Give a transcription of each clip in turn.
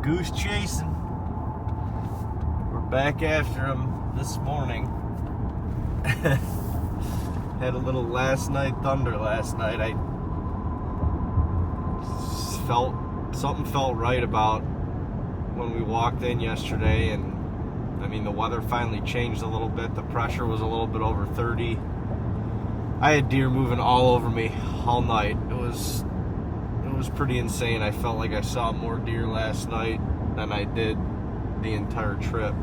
goose chasing. We're back after him this morning. Had a little last night thunder last night. I felt something felt right about when we walked in yesterday, and I mean the weather finally changed a little bit. The pressure was a little bit over 30. I had deer moving all over me all night. It was pretty insane. I felt like I saw more deer last night than I did the entire trip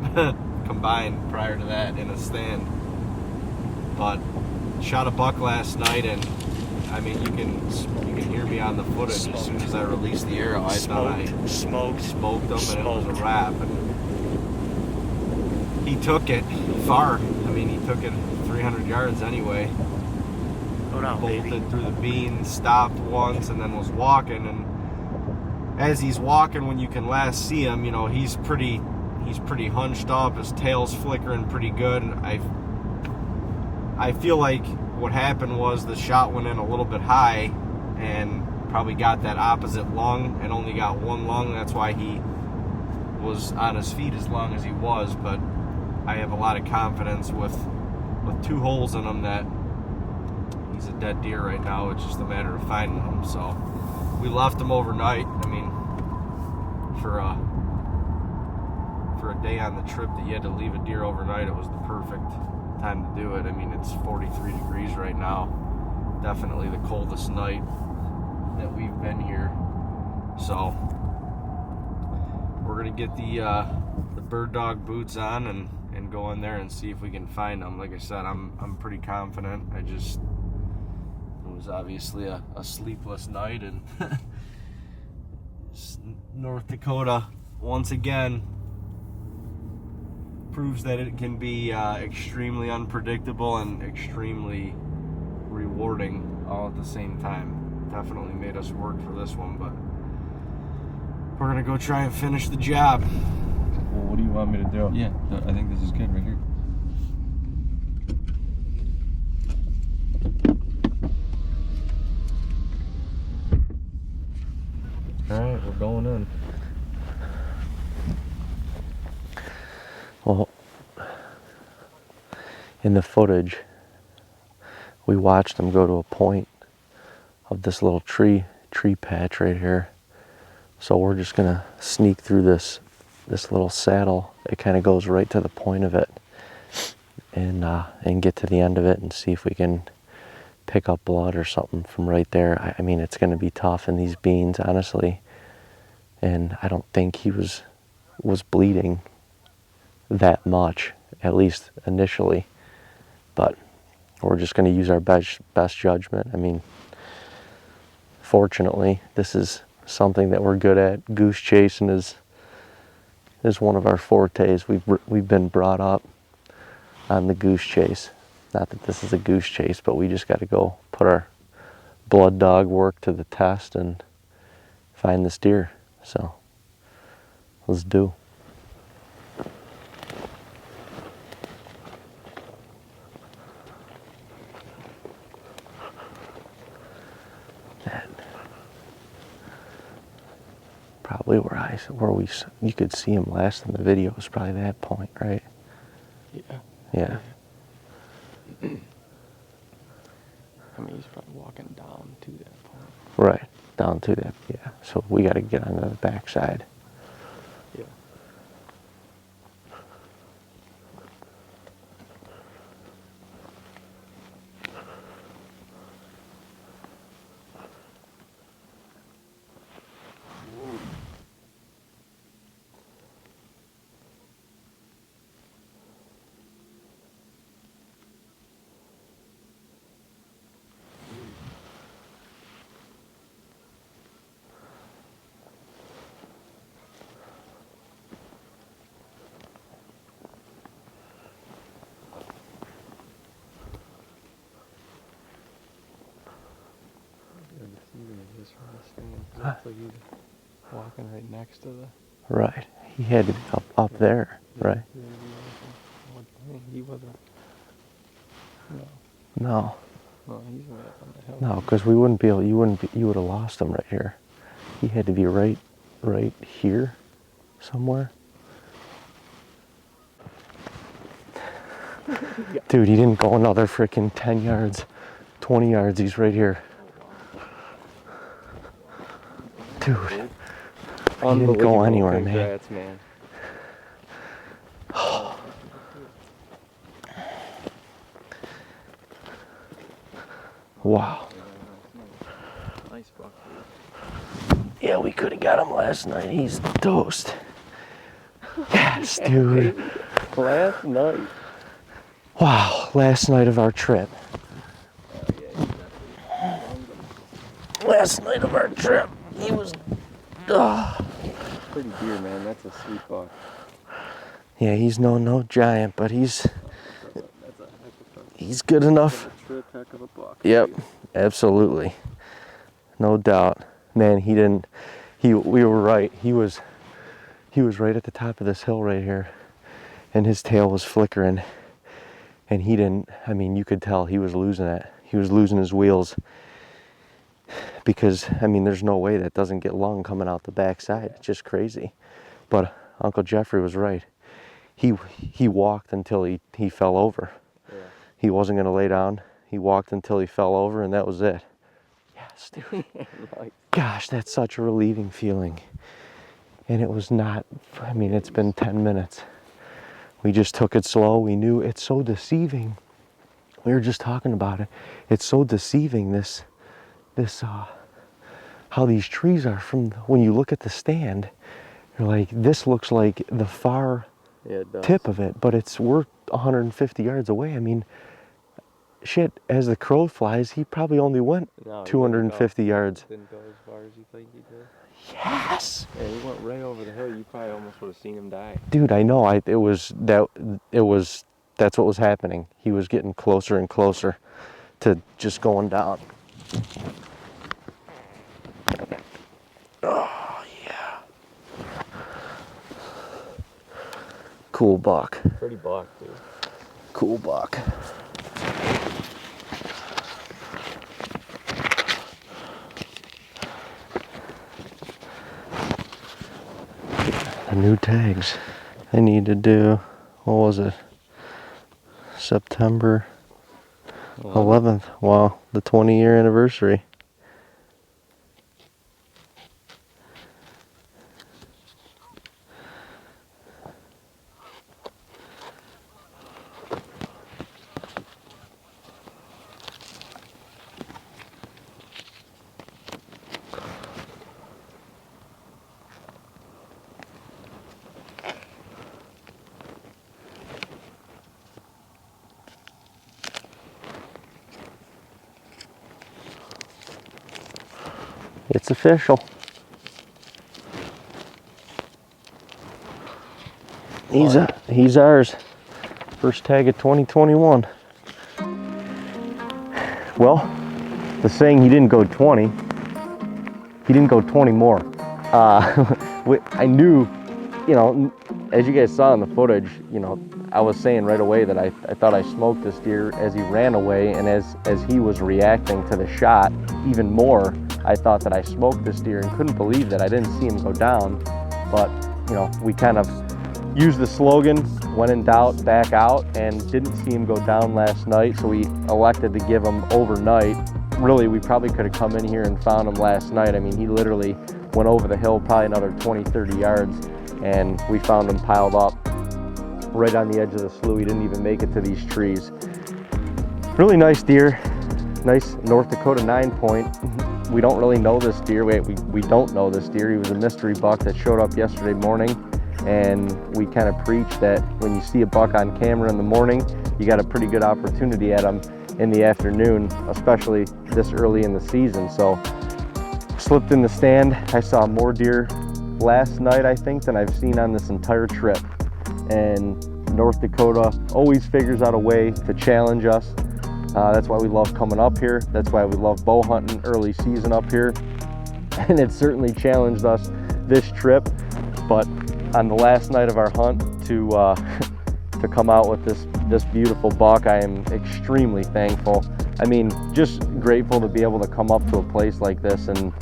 combined prior to that in a stand. But shot a buck last night, and I mean you can hear me on the footage. Smoked. As soon as I released the arrow, I thought I smoked them, and it was a wrap. And he took it far. I mean, he took it 300 yards anyway. Bolted through the beans, stopped once, and then was walking. And as he's walking, when you can last see him, you know, he's pretty hunched up. His tail's flickering pretty good. And I feel like what happened was the shot went in a little bit high and probably got that opposite lung and only got one lung. That's why he was on his feet as long as he was. But I have a lot of confidence with 2 holes in him that he's a dead deer right now. It's just a matter of finding him. So we left him overnight. I mean, for a day on the trip that you had to leave a deer overnight, it was the perfect time to do it. I mean, it's 43 degrees right now. Definitely the coldest night that we've been here. So we're gonna get the bird dog boots on and go in there and see if we can find them. Like I said, I'm pretty confident. It was obviously a sleepless night, and North Dakota once again proves that it can be extremely unpredictable and extremely rewarding all at the same time. Definitely made us work for this one, but we're gonna go try and finish the job. Well, what do you want me to do? Yeah, I think this is good right here. Alright, we're going in. Well, in the footage, we watched them go to a point of this little tree patch right here. So we're just gonna sneak through this little saddle. It kind of goes right to the point of it, and get to the end of it and see if we can pick up blood or something from right there. I mean, it's gonna be tough in these beans, honestly. And I don't think he was bleeding that much, at least initially. But we're just going to use our best judgment. I mean, fortunately, this is something that we're good at. Goose chasing is one of our fortes. We've been brought up on the goose chase. Not that this is a goose chase, but we just got to go put our blood dog work to the test and find this deer. So let's do. That probably you could see him last in the video was probably that point, right? Yeah. Yeah. I mean, he's probably walking down to that point. Right, down to that, yeah. So we got to get on the backside. Yeah. Looks like he's walking right next to the... Right. He had to be up there, right? He wasn't... No. No, he's way up on the hill. No, because we wouldn't be able, you would have lost him right here. He had to be right here. somewhere. Dude, he didn't go another freaking 10 yards, 20 yards. He's right here. Dude, he didn't go anywhere, man. Congrats, man. Wow. Nice buck. Yeah, we could have got him last night. He's toast. Yes, dude. Last night. Wow, last night of our trip. Last night of our trip. He was. Pretty deer, man. That's a sweet buck. Yeah, he's no giant, but he's good enough. Trip heck of a buck. Yep, absolutely. No doubt. Man, we were right. He was right at the top of this hill right here, and his tail was flickering, and he didn't, I mean, you could tell he was losing it. He was losing his wheels because, I mean, there's no way that doesn't get lung coming out the backside. It's just crazy. But Uncle Jeffrey was right. He walked until he fell over. Yeah. He wasn't going to lay down. He walked until he fell over, and that was it. Yes, dude. Right. Gosh, that's such a relieving feeling. And it was not, I mean, it's been 10 minutes. We just took it slow. We knew it's so deceiving. We were just talking about it. It's so deceiving, this how these trees are from, when you look at the stand, you're like, this looks like the far tip of it, but we're 150 yards away. I mean, shit, as the crow flies, he probably only went 250 yards. Didn't go as far as you think he did. Yes! Yeah, he went right over the hill. You probably almost would have seen him die. Dude, I know. That's what was happening. He was getting closer and closer to just going down. Oh, yeah. Cool buck. Pretty buck, dude. Cool buck. The new tags. I need to do, what was it? September 11th. Wow, the 20-year anniversary. It's official. He's ours. First tag of 2021. Well, the saying he didn't go 20. He didn't go 20 more. I knew, you know, as you guys saw in the footage, you know, I was saying right away that I thought I smoked this deer as he ran away, and as he was reacting to the shot even more, I thought that I smoked this deer and couldn't believe that I didn't see him go down. But, you know, we kind of used the slogan, when in doubt, back out, and didn't see him go down last night, so we elected to give him overnight. Really, we probably could have come in here and found him last night. I mean, he literally went over the hill probably another 20, 30 yards, and we found him piled up right on the edge of the slough. He didn't even make it to these trees. Really nice deer. Nice North Dakota 9-point. We don't really know this deer. We don't know this deer. He was a mystery buck that showed up yesterday morning, and we kind of preach that when you see a buck on camera in the morning, you got a pretty good opportunity at him in the afternoon, especially this early in the season. So slipped in the stand. I saw more deer last night, I think, than I've seen on this entire trip. And North Dakota always figures out a way to challenge us. That's why we love coming up here. That's why we love bow hunting early season up here. And it certainly challenged us this trip. But on the last night of our hunt, to come out with this beautiful buck, I am extremely thankful. I mean, just grateful to be able to come up to a place like this and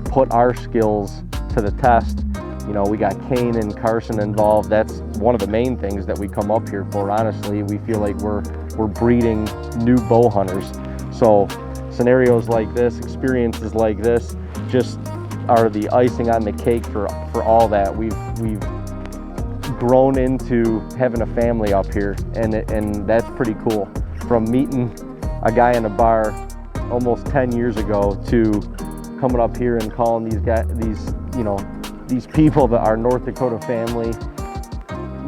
put our skills to the test You know, we got Kane and Carson involved. That's one of the main things that we come up here for, honestly. We feel like we're breeding new bow hunters. So scenarios like this, experiences like this, just are the icing on the cake for all that. We've grown into having a family up here, and that's pretty cool. From meeting a guy in a bar almost 10 years ago to coming up here and calling these people that are North Dakota family,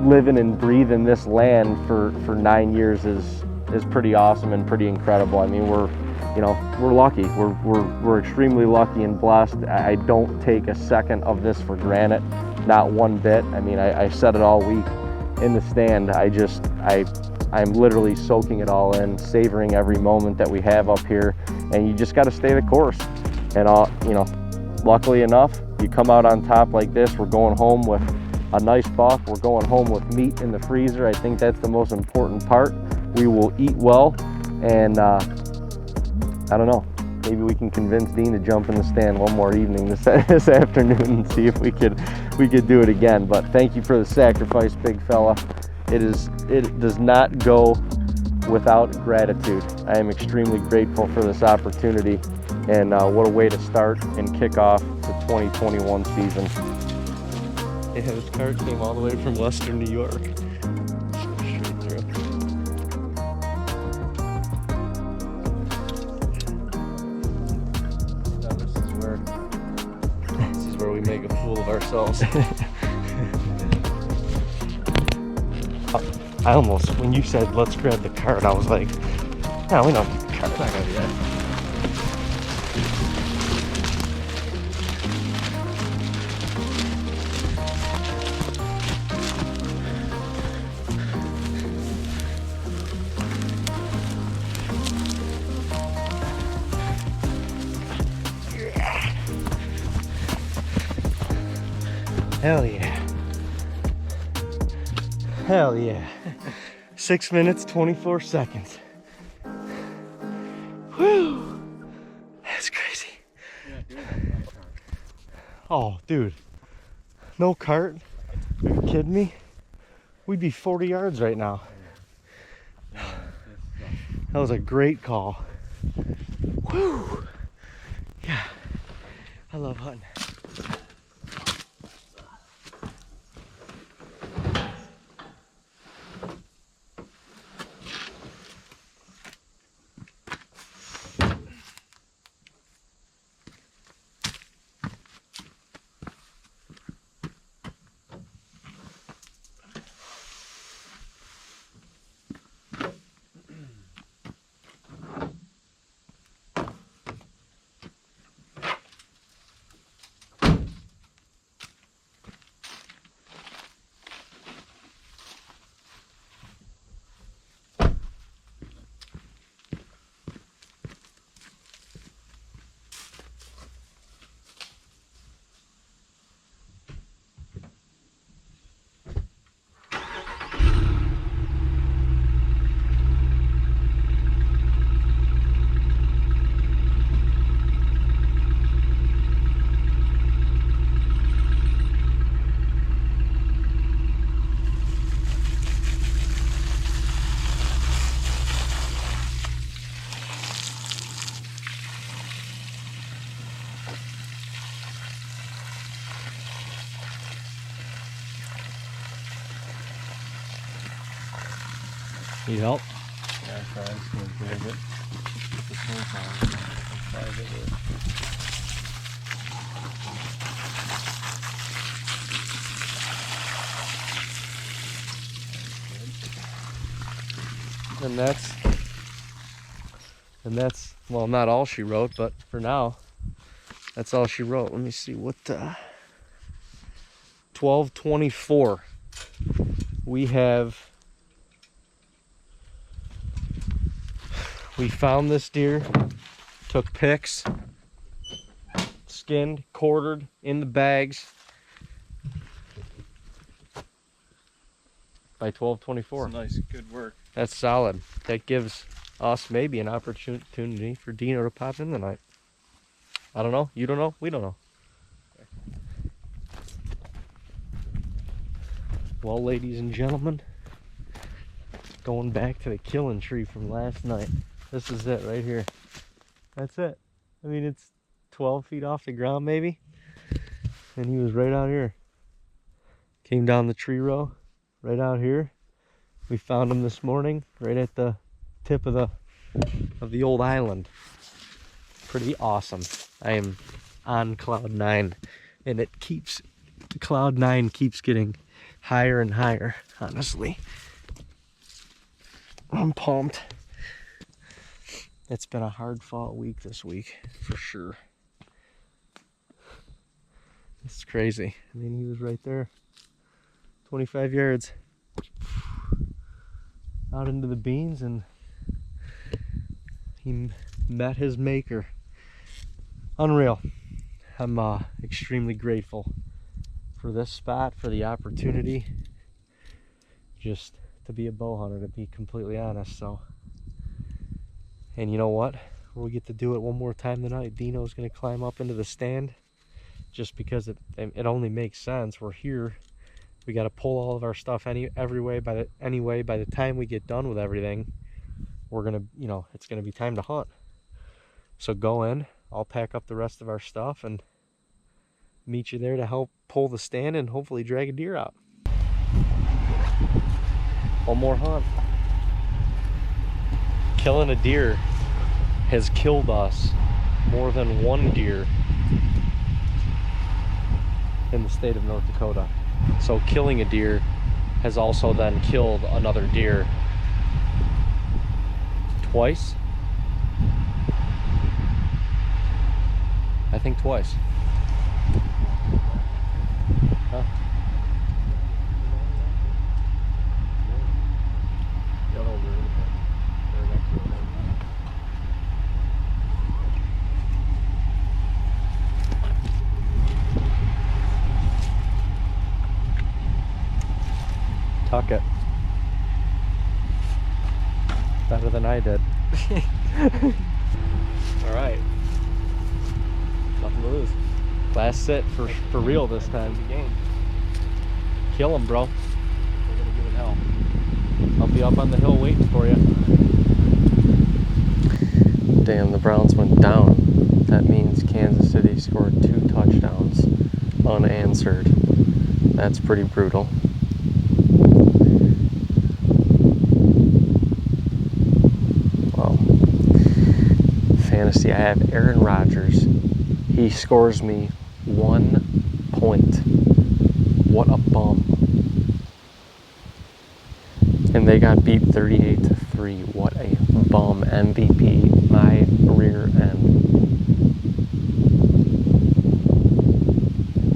living and breathing this land for 9 years is pretty awesome and pretty incredible. I mean, we're lucky. We're extremely lucky and blessed. I don't take a second of this for granted, not one bit. I mean, I said it all week in the stand. I'm literally soaking it all in, savoring every moment that we have up here, and you just got to stay the course. And luckily enough, you come out on top like this. We're going home with a nice buck. We're going home with meat in the freezer. I think that's the most important part. We will eat well, and I don't know, maybe we can convince Dean to jump in the stand one more evening this afternoon and see if we could do it again. But thank you for the sacrifice, big fella. It does not go without gratitude. I am extremely grateful for this opportunity, and what a way to start and kick off the 2021 season. Yeah, this cart came all the way from Western New York. Straight through. Now this is where we make a fool of ourselves. I almost, when you said let's grab the cart, I was like, no, we don't need the cart. It's not gonna be that. Hell yeah. Hell yeah. 6 minutes, 24 seconds. Whew. That's crazy. Oh, dude. No cart? Are you kidding me? We'd be 40 yards right now. That was a great call. Whew. Yeah. I love hunting. Need help? Yeah, sorry, I'm just gonna grab it. Put the smoke on. Try to get it. And that's, well, not all she wrote, but for now, that's all she wrote. Let me see what, 12:24. We found this deer, took pics, skinned, quartered, in the bags by 12:24. That's nice, good work. That's solid. That gives us maybe an opportunity for Deano to pop in tonight. I don't know. You don't know. We don't know. Well, ladies and gentlemen, going back to the killing tree from last night. This is it right here. That's it. I mean, it's 12 feet off the ground maybe. And he was right out here. Came down the tree row, right out here. We found him this morning, right at the tip of the old island. Pretty awesome. I am on cloud 9, and cloud 9 keeps getting higher and higher, honestly. I'm pumped. It's been a hard fought week this week, for sure. It's crazy. I mean, he was right there. 25 yards. Out into the beans, and he met his maker. Unreal. I'm extremely grateful for this spot, for the opportunity just to be a bow hunter, to be completely honest. So, and you know what, we get to do it one more time tonight. Deano's gonna climb up into the stand just because it only makes sense. We're here, we got to pull all of our stuff anyway. By the time we get done with everything, we're gonna, you know, it's gonna be time to hunt. So go in, I'll pack up the rest of our stuff and meet you there to help pull the stand and hopefully drag a deer out. One more hunt. Killing a deer has killed us more than one deer in the state of North Dakota. So killing a deer has also then killed another deer twice. I think twice. Huh? Tuck it. Better than I did. All right. Nothing to lose. Last sit for real this time. Kill him, bro. We're gonna give it hell. I'll be up on the hill waiting for you. Damn, the Browns went down. That means Kansas City scored 2 touchdowns unanswered. That's pretty brutal. Well, fantasy, I have Aaron Rodgers. He scores me 1 point. What a bum. And they got beat 38-3. What a bum. MVP, my rear end.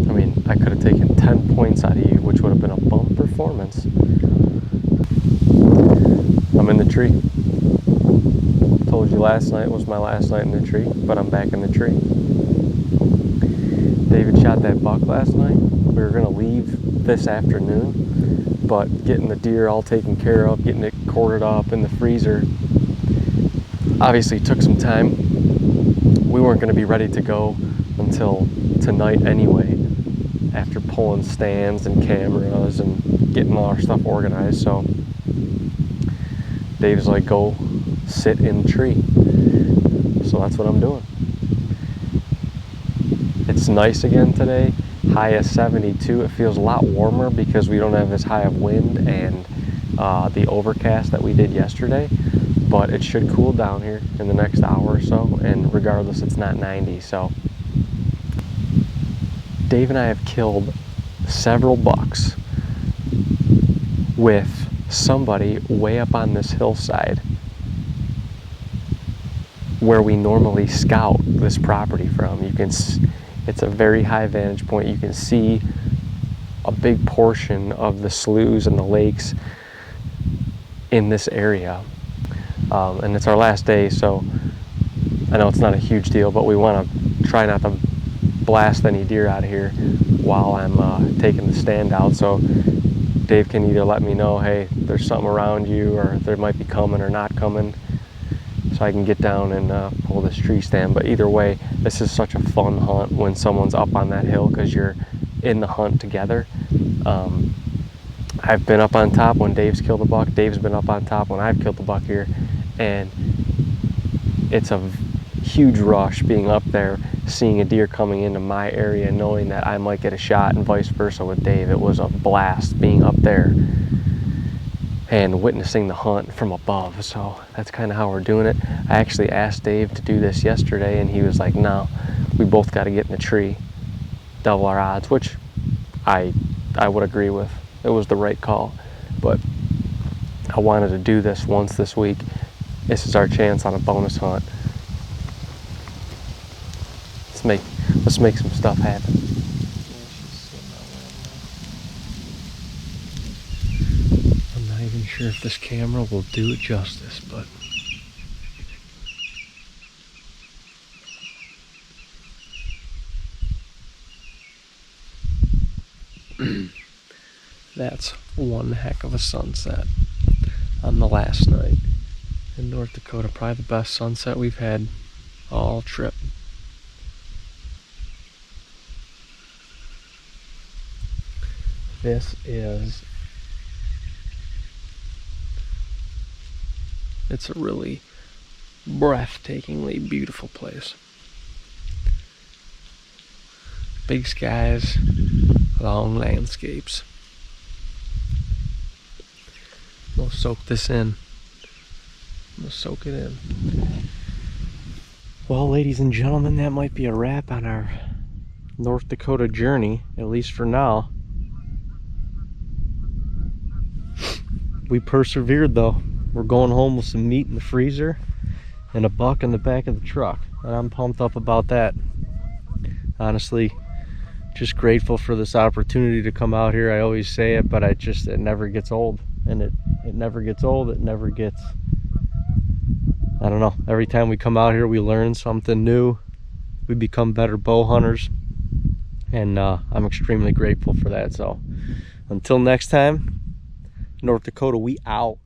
I mean, I could have taken 10 points out of you, which would have been a bum performance. I'm in the tree. Told you last night was my last night in the tree, but I'm back in the tree. David shot that buck last night. We were going to leave this afternoon, but getting the deer all taken care of, getting it quartered up in the freezer, obviously took some time. We weren't going to be ready to go until tonight anyway, after pulling stands and cameras and getting all our stuff organized. So Dave's like, go sit in the tree. So that's what I'm doing. It's nice again today, high of 72. It feels a lot warmer because we don't have as high of wind and the overcast that we did yesterday, but it should cool down here in the next hour or so, and regardless, it's not 90. So Dave and I have killed several bucks with somebody way up on this hillside where we normally scout this property from. You can, it's a very high vantage point. You can see a big portion of the sloughs and the lakes in this area. And it's our last day, so I know it's not a huge deal, but we want to try not to blast any deer out of here while I'm taking the stand out. So Dave can either let me know, hey, there's something around you, or there might be coming or not coming, so I can get down and pull this tree stand. But either way, this is such a fun hunt when someone's up on that hill, because you're in the hunt together. I've been up on top when Dave's killed a buck. Dave's been up on top when I've killed a buck here. And it's a huge rush being up there, seeing a deer coming into my area, knowing that I might get a shot, and vice versa with Dave. It was a blast being up there and witnessing the hunt from above. So that's kind of how we're doing it. I actually asked Dave to do this yesterday, and he was like, no, we both got to get in the tree, double our odds, which I would agree with. It was the right call. But I wanted to do this once this week. This is our chance on a bonus hunt. Let's make some stuff happen. I'm not even sure if this camera will do it justice, but that's one heck of a sunset on the last night in North Dakota. Probably the best sunset we've had all trip. It's a really breathtakingly beautiful place. Big skies, long landscapes. We'll soak this in. We'll soak it in. Well, ladies and gentlemen, that might be a wrap on our North Dakota journey, at least for now. We persevered though. We're going home with some meat in the freezer and a buck in the back of the truck, and I'm pumped up about that. Honestly, just grateful for this opportunity to come out here. I always say it, but it never gets old, and it never gets old. It never gets, I don't know, every time we come out here we learn something new. We become better bow hunters, and I'm extremely grateful for that. So until next time, North Dakota, we out.